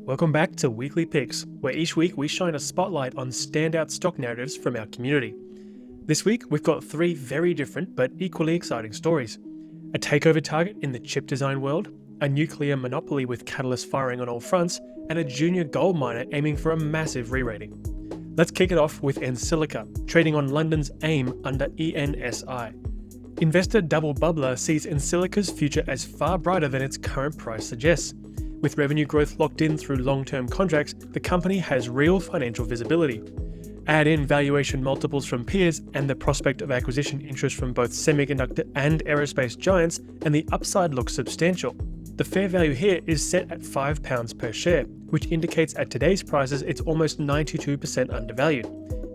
Welcome back to Weekly Picks, where each week we shine a spotlight on standout stock narratives from our community. This week we've got three very different but equally exciting stories. A takeover target in the chip design world, a nuclear monopoly with catalysts firing on all fronts, and a junior gold miner aiming for a massive re-rating. Let's kick it off with EnSilica, trading on London's AIM under ENSI. Investor Double Bubbler sees EnSilica's future as far brighter than its current price suggests. With revenue growth locked in through long-term contracts, the company has real financial visibility. Add in valuation multiples from peers and the prospect of acquisition interest from both semiconductor and aerospace giants, and the upside looks substantial. The fair value here is set at £5 per share, which indicates at today's prices it's almost 92% undervalued.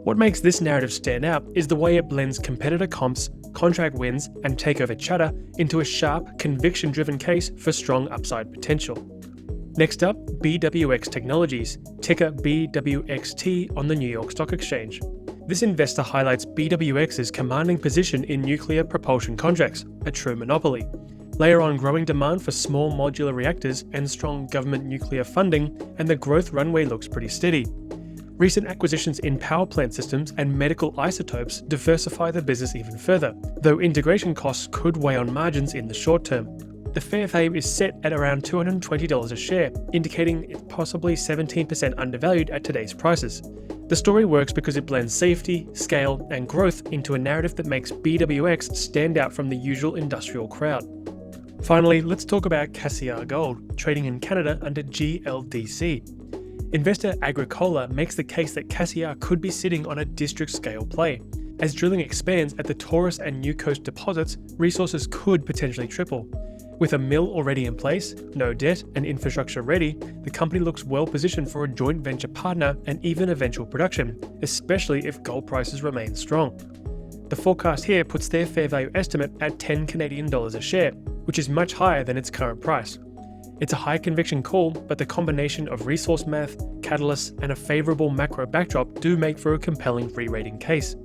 What makes this narrative stand out is the way it blends competitor comps, contract wins, and takeover chatter into a sharp, conviction-driven case for strong upside potential. Next up, BWX Technologies, ticker BWXT on the New York Stock Exchange. This investor highlights BWX's commanding position in nuclear propulsion contracts, a true monopoly. Layer on growing demand for small modular reactors and strong government nuclear funding, and the growth runway looks pretty steady. Recent acquisitions in power plant systems and medical isotopes diversify the business even further, though integration costs could weigh on margins in the short term. The fair value is set at around $220 a share, indicating it's possibly 17% undervalued at today's prices. The story works because it blends safety, scale, and growth into a narrative that makes BWX stand out from the usual industrial crowd. Finally, let's talk about Cassiar Gold, trading in Canada under GLDC. Investor Agricola makes the case that Cassiar could be sitting on a district-scale play. As drilling expands at the Taurus and New Coast deposits, resources could potentially triple. With a mill already in place, no debt, and infrastructure ready, the company looks well positioned for a joint venture partner and even eventual production, especially if gold prices remain strong. The forecast here puts their fair value estimate at $10 Canadian a share, which is much higher than its current price. It's a high conviction call, but the combination of resource math, catalysts, and a favourable macro backdrop do make for a compelling re-rating case.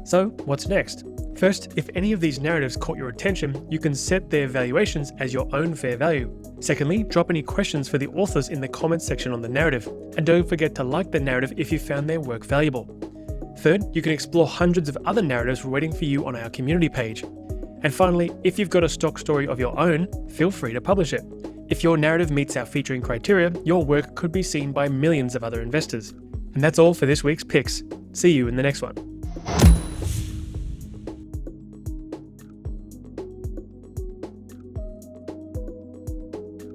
So, what's next? First, if any of these narratives caught your attention, you can set their valuations as your own fair value. Secondly, drop any questions for the authors in the comments section on the narrative, and don't forget to like the narrative if you found their work valuable. Third, you can explore hundreds of other narratives waiting for you on our community page. And finally, if you've got a stock story of your own, feel free to publish it. If your narrative meets our featuring criteria, your work could be seen by millions of other investors. And that's all for this week's picks. See you in the next one.